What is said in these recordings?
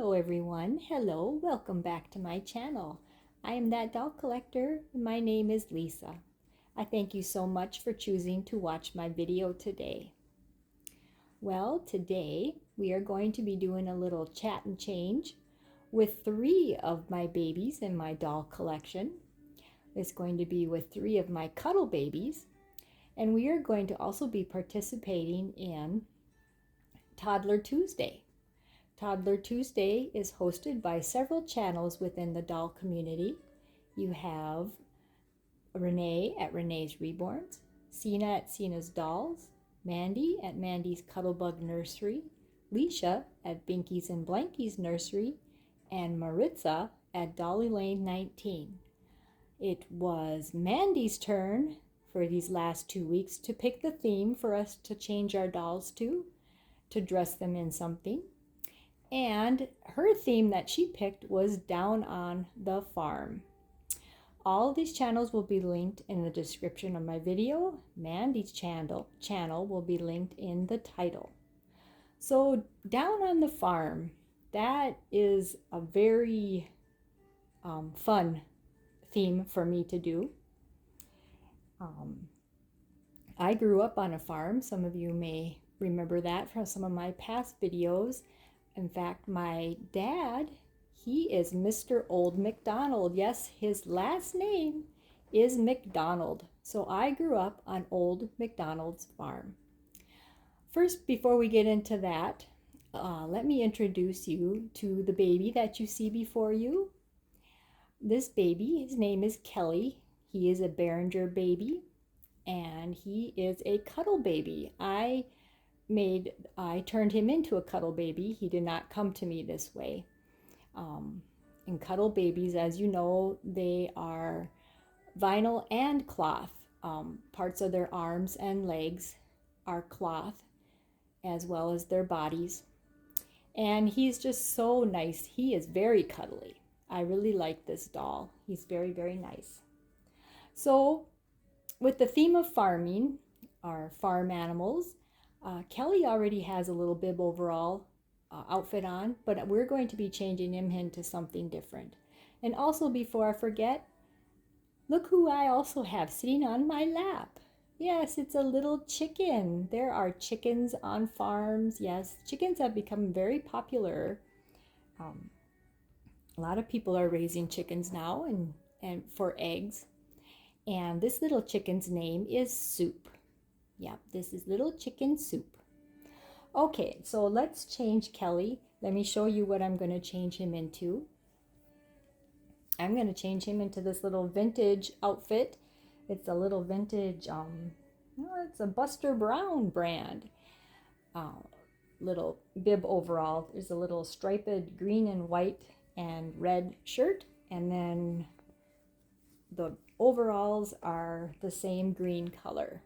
Hello everyone. Hello, welcome back to my channel. I am that doll collector. My name is Lisa. I thank you so much for choosing to watch my video today. Well, today we are going to be doing a little chat and change with 3 of my babies in my doll collection. It's going to be with 3 of my cuddle babies, and we are going to also be participating in Toddler Tuesday. Toddler Tuesday is hosted by several channels within the doll community. You have Renee at Renee's Reborns, Cena at Cena's Dolls, Mandy at Mandy's Cuddlebug Nursery, Leisha at Binky's and Blanky's Nursery, and Maritza at Dolly Lane 19. It was Mandy's turn for these last 2 weeks to pick the theme for us to change our dolls to dress them in something. And her theme that she picked was Down on the Farm. All of these channels will be linked in the description of my video. Mandy's channel will be linked in the title. So Down on the Farm, that is a very fun theme for me to do. I grew up on a farm. Some of you may remember that from some of my past videos. In fact, my dad, he is Mr. Old McDonald. Yes, his last name is McDonald. So I grew up on Old McDonald's farm. First, before we get into that, let me introduce you to the baby that you see before you. This baby, his name is Kelly. He is a Behringer baby, and he is a cuddle baby. I turned him into a cuddle baby. He did not come to me this way. And cuddle babies, as you know, they are vinyl and cloth. Parts of their arms and legs are cloth, as well as their bodies. And he's just so nice. He is very cuddly. I really like this doll. He's very, very nice. So with the theme of farming, or farm animals, Kelly already has a little bib overall outfit on, but we're going to be changing him into something different. And also, before I forget, look who I also have sitting on my lap. Yes, it's a little chicken. There are chickens on farms. Yes, chickens have become very popular. A lot of people are raising chickens now and for eggs. And this little chicken's name is Soup. Yep, this is little chicken Soup. Okay, so let's change Kelly. Let me show you what I'm going to change him into. I'm going to change him into this little vintage outfit. It's a little vintage, it's a Buster Brown brand. Little bib overall. There's a little striped green and white and red shirt, and then the overalls are the same green color.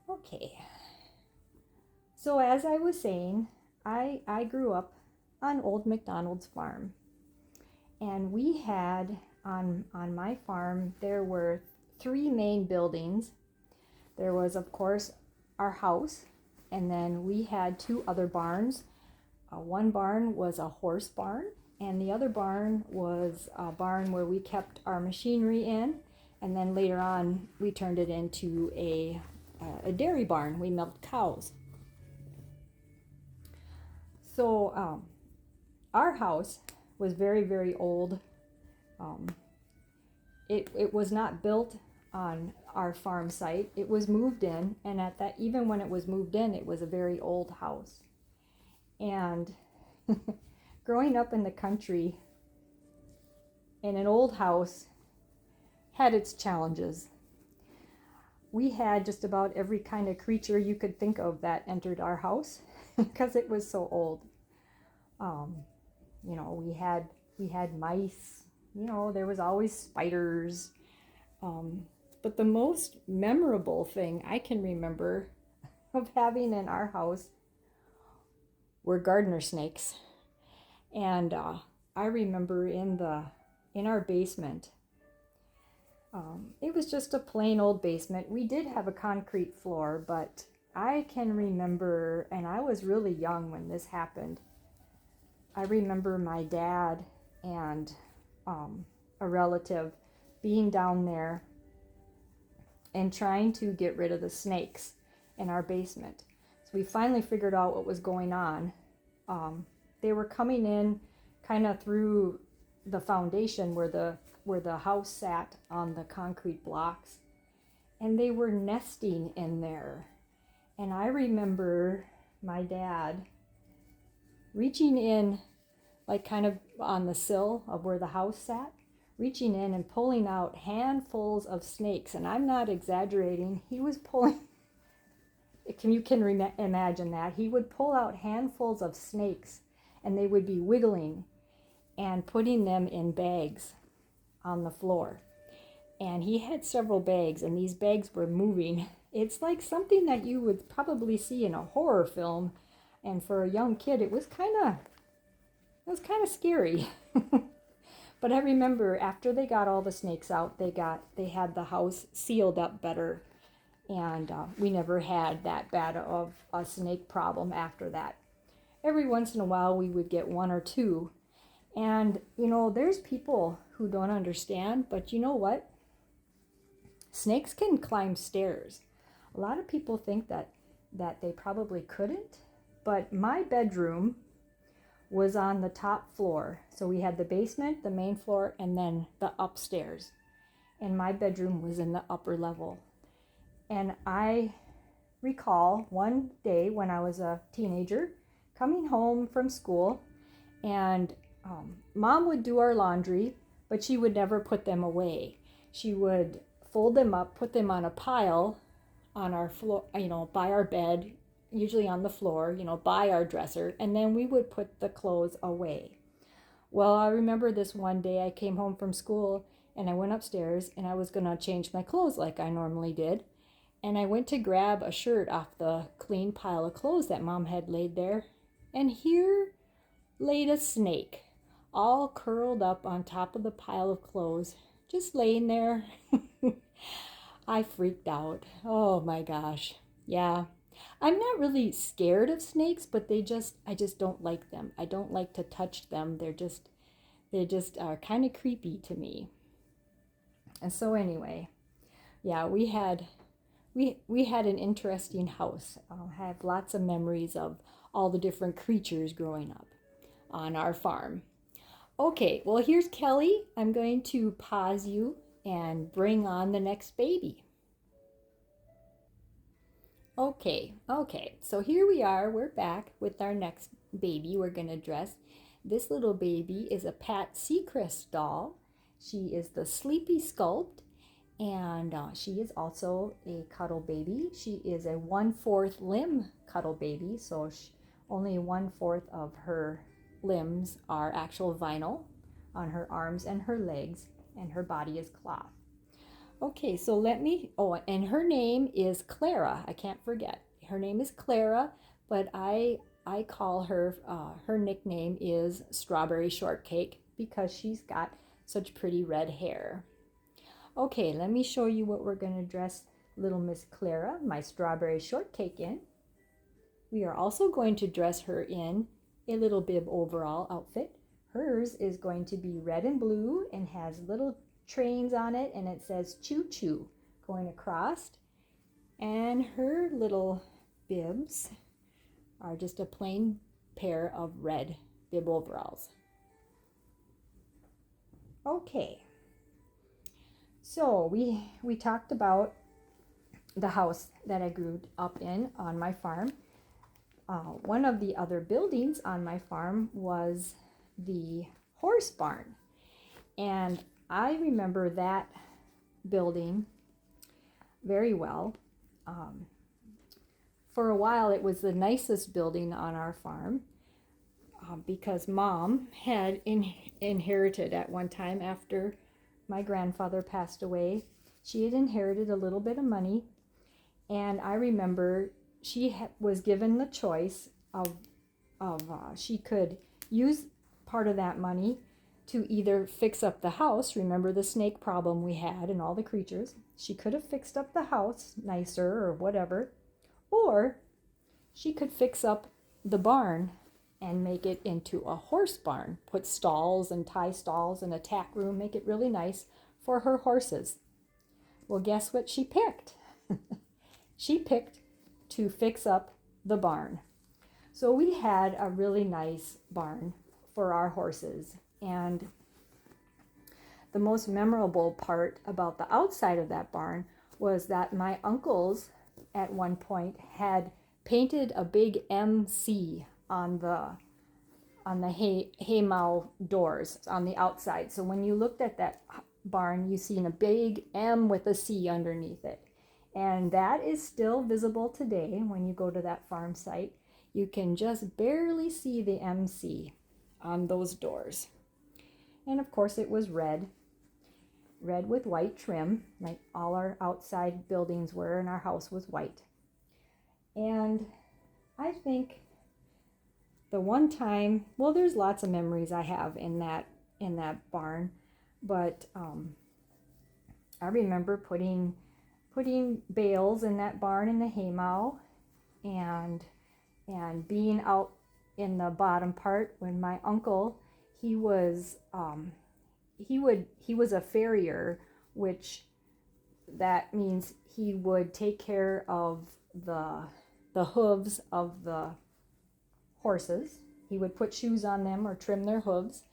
Okay, so as I was saying, I grew up on Old McDonald's farm, and we had on my farm, there were 3 main buildings. There was, of course, our house, and then we had 2 other barns. One barn was a horse barn, and the other barn was a barn where we kept our machinery in, and then later on we turned it into a dairy barn. We milked cows. So our house was very, very old. It was not built on our farm site. It was moved in, and even when it was moved in, it was a very old house. And growing up in the country in an old house had its challenges. We had just about every kind of creature you could think of that entered our house because it was so old. We had mice. There was always spiders. But the most memorable thing I can remember of having in our house were gardener snakes. And I remember in our basement, it was just a plain old basement. We did have a concrete floor, but I can remember, and I was really young when this happened, I remember my dad and a relative being down there and trying to get rid of the snakes in our basement. So we finally figured out what was going on. They were coming in kind of through the foundation where the house sat on the concrete blocks, and they were nesting in there. And I remember my dad reaching in, like kind of on the sill of where the house sat, reaching in and pulling out handfuls of snakes. And I'm not exaggerating. He was pulling, you can imagine that. He would pull out handfuls of snakes, and they would be wiggling and putting them in bags on the floor. And he had several bags, and these bags were moving. It's like something that you would probably see in a horror film. And for a young kid, it was kind of scary. But I remember after they got all the snakes out, they had the house sealed up better, and we never had that bad of a snake problem after that. Every once in a while, we would get one or two, and there's people who don't understand. But you know what? Snakes can climb stairs. A lot of people think that they probably couldn't, but my bedroom was on the top floor. So we had the basement, the main floor, and then the upstairs. And my bedroom was in the upper level. And I recall one day when I was a teenager coming home from school, and Mom would do our laundry, but she would never put them away. She would fold them up, put them on a pile on our floor, by our bed, usually on the floor, by our dresser, and then we would put the clothes away. Well, I remember this one day I came home from school, and I went upstairs, and I was going to change my clothes like I normally did, and I went to grab a shirt off the clean pile of clothes that Mom had laid there, and here laid a snake, all curled up on top of the pile of clothes, just laying there. I freaked out. Oh my gosh. Yeah. I'm not really scared of snakes, but I just don't like them. I don't like to touch them. They just are kind of creepy to me. And so anyway, yeah, we had an interesting house. I have lots of memories of all the different creatures growing up on our farm. Okay, well, here's Kelly. I'm going to pause you and bring on the next baby. Okay, so here we are. We're back with our next baby we're going to dress. This little baby is a Pat Seacrest doll. She is the Sleepy Sculpt, and she is also a cuddle baby. She is a 1/4 limb cuddle baby, so only 1/4 of her limbs are actual vinyl on her arms and her legs, and her body is cloth. Okay, so and her name is Clara. I can't forget. Her name is Clara, but I call her, her nickname is Strawberry Shortcake because she's got such pretty red hair. Okay, let me show you what we're going to dress little Miss Clara, my Strawberry Shortcake, in. We are also going to dress her in a little bib overall outfit. Hers is going to be red and blue and has little trains on it, and it says choo choo going across, and her little bibs are just a plain pair of red bib overalls. Okay, so we talked about the house that I grew up in on my farm. One of the other buildings on my farm was the horse barn, and I remember that building very well. For a while, it was the nicest building on our farm because Mom had inherited at one time after my grandfather passed away. She had inherited a little bit of money, and I remember she was given the choice of she could use part of that money to either fix up the house. Remember the snake problem we had and all the creatures. She could have fixed up the house nicer or whatever, or she could fix up the barn and make it into a horse barn. Put stalls and tie stalls and a tack room, make it really nice for her horses. Well, guess what she picked? She picked to fix up the barn. So we had a really nice barn for our horses. And the most memorable part about the outside of that barn was that my uncles at one point had painted a big MC on the haymow doors on the outside. So when you looked at that barn, you seen a big M with a C underneath it. And that is still visible today when you go to that farm site. You can just barely see the MC on those doors. And of course it was red with white trim, like all our outside buildings were, and our house was white. And I think the one time, well, there's lots of memories I have in that barn, but I remember putting bales in that barn in the haymow, and being out in the bottom part when my uncle, he was a farrier, which that means he would take care of the hooves of the horses. He would put shoes on them or trim their hooves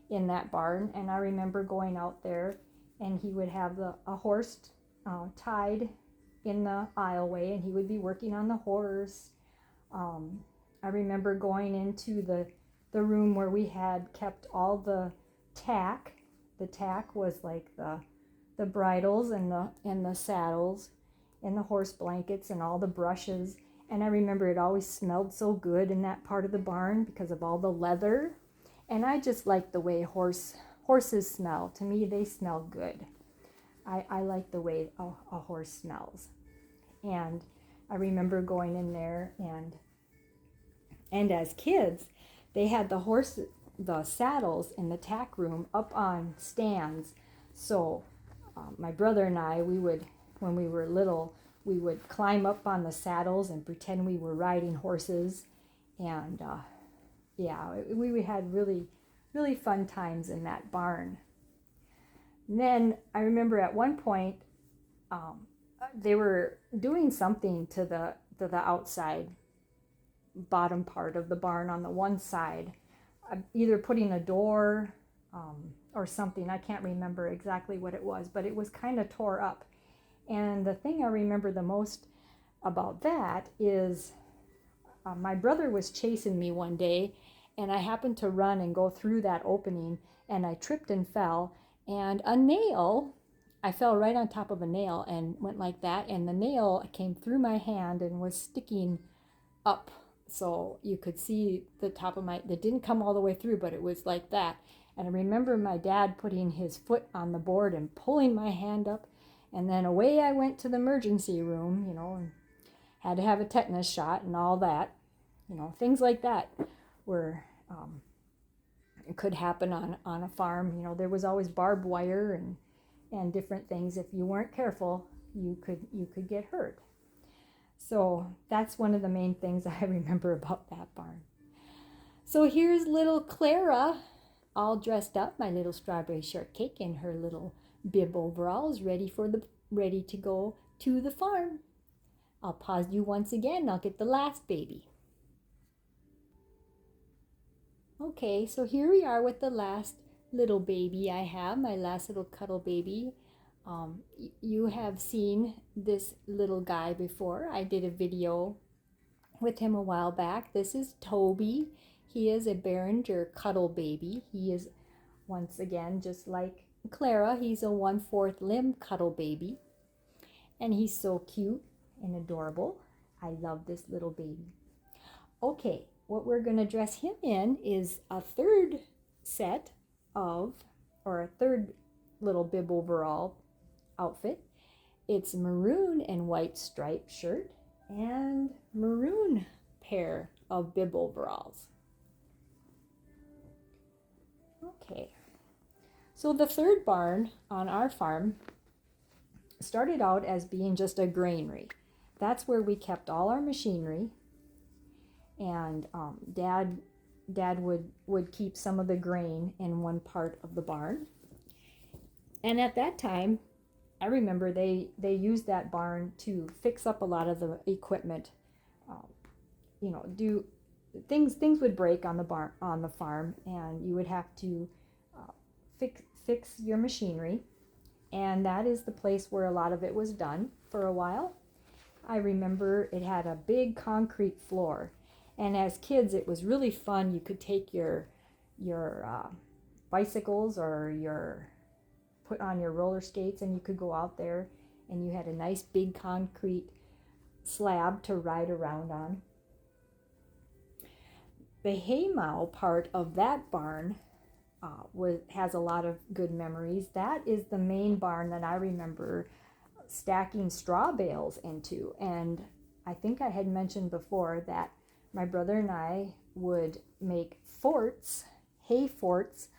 in that barn. And I remember going out there, and he would have a horse tied in the aisleway, and he would be working on the horse. I remember going into the room where we had kept all the tack. The tack was like the bridles and the saddles and the horse blankets and all the brushes. And I remember it always smelled so good in that part of the barn because of all the leather. And I just like the way horses smell. To me, they smell good. I like the way a horse smells. And I remember going in there, and as kids, they had the saddles in the tack room up on stands. So my brother and I, when we were little, we would climb up on the saddles and pretend we were riding horses. And we had really, really fun times in that barn. And then I remember at one point, they were doing something to the outside bottom part of the barn on the one side, either putting a door or something. I can't remember exactly what it was, but it was kind of tore up. And the thing I remember the most about that is my brother was chasing me one day, and I happened to run and go through that opening, and I tripped and fell, and I fell right on top of a nail and went like that, and the nail came through my hand and was sticking up, so you could see the top of that didn't come all the way through, but it was like that. And I remember my dad putting his foot on the board and pulling my hand up, and then away I went to the emergency room, and had to have a tetanus shot and all that. Things like that were it could happen on a farm. There was always barbed wire and different things. If you weren't careful, you could get hurt. So that's one of the main things I remember about that barn. So here's little Clara, all dressed up, my little strawberry shortcake in her little bib overalls, ready to go to the farm. I'll pause you once again. I'll get the last baby. Okay, so here we are with the last little baby I have, my last little cuddle baby. You have seen this little guy before. I did a video with him a while back. This is Toby. He is a Behringer cuddle baby. He is, once again, just like Clara, he's a 1/4 limb cuddle baby. And he's so cute and adorable. I love this little baby. Okay, what we're going to dress him in is a third little bib overall outfit. It's maroon and white striped shirt and maroon pair of bib overalls. Okay, so the third barn on our farm started out as being just a granary. That's where we kept all our machinery, and Dad Dad would keep some of the grain in one part of the barn. And at that time, I remember they used that barn to fix up a lot of the equipment. Um, do things would break on the farm, and you would have to fix your machinery. And that is the place where a lot of it was done for a while. I remember it had a big concrete floor, and as kids, it was really fun. You could take your bicycles or put on your roller skates, and you could go out there, and you had a nice big concrete slab to ride around on. The haymow part of that barn has a lot of good memories. That is the main barn that I remember stacking straw bales into. And I think I had mentioned before that my brother and I would make forts, hay forts,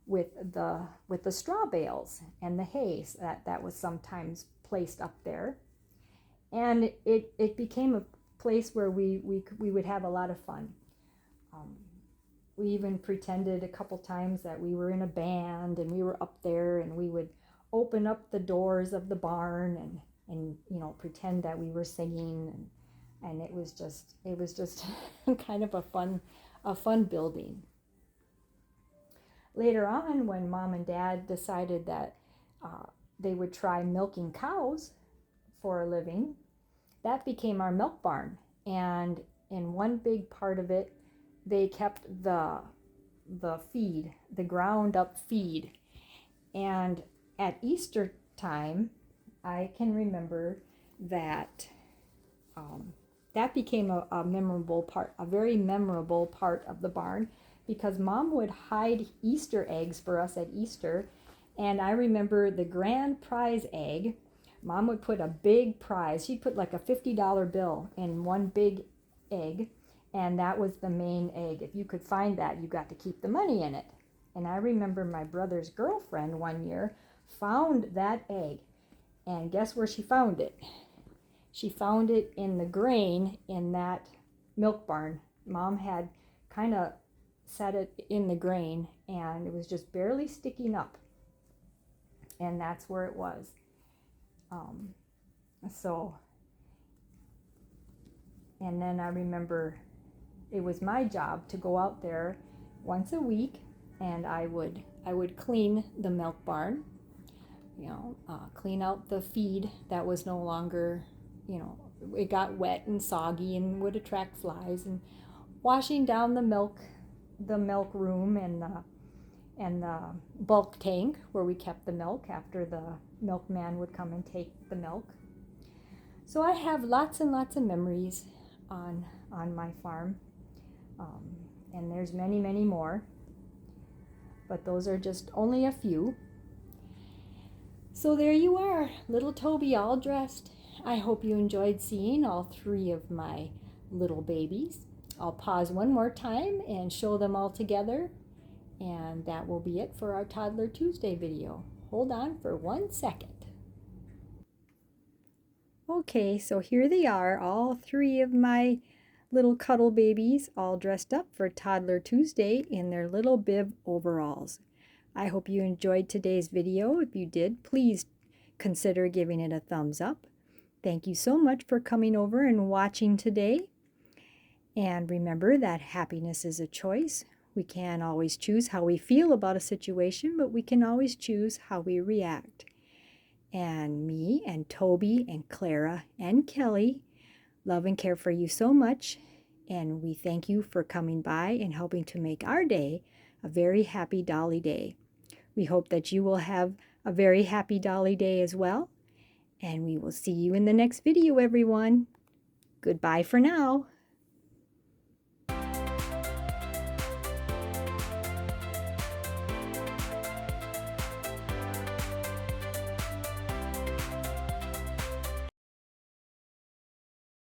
with the straw bales and the hay that was sometimes placed up there. And it became a place where we would have a lot of fun. We even pretended a couple times that we were in a band and we were up there, and we would open up the doors of the barn and pretend that we were singing, and it was just kind of a fun building. Later on, when Mom and Dad decided that they would try milking cows for a living, that became our milk barn. And in one big part of it, they kept the feed, the ground up feed. And at Easter time, I can remember that that became a memorable part, a very memorable part of the barn, because Mom would hide Easter eggs for us at Easter. And I remember the grand prize egg. Mom would put a big prize. She'd put like a $50 bill in one big egg, and that was the main egg. If you could find that, you got to keep the money in it. And I remember my brother's girlfriend one year found that egg, and guess where she found it? She found it in the grain in that milk barn. Mom had kind of set it in the grain, and it was just barely sticking up, and that's where it was. And then I remember it was my job to go out there once a week, and I would clean the milk barn, clean out the feed that was no longer, it got wet and soggy and would attract flies, and washing down the milk room and the bulk tank where we kept the milk after the milkman would come and take the milk. So I have lots and lots of memories on my farm. And there's many, many more, but those are just only a few. So there you are, little Toby all dressed. I hope you enjoyed seeing all three of my little babies. I'll pause one more time and show them all together, and that will be it for our Toddler Tuesday video. Hold on for 1 second. Okay, so here they are, all three of my little cuddle babies, all dressed up for Toddler Tuesday in their little bib overalls. I hope you enjoyed today's video. If you did, please consider giving it a thumbs up. Thank you so much for coming over and watching today. And remember that happiness is a choice. We can't always choose how we feel about a situation, but we can always choose how we react. And me and Toby and Clara and Kelly love and care for you so much, and we thank you for coming by and helping to make our day a very happy Dolly Day. We hope that you will have a very happy Dolly Day as well, and we will see you in the next video, everyone. Goodbye for now.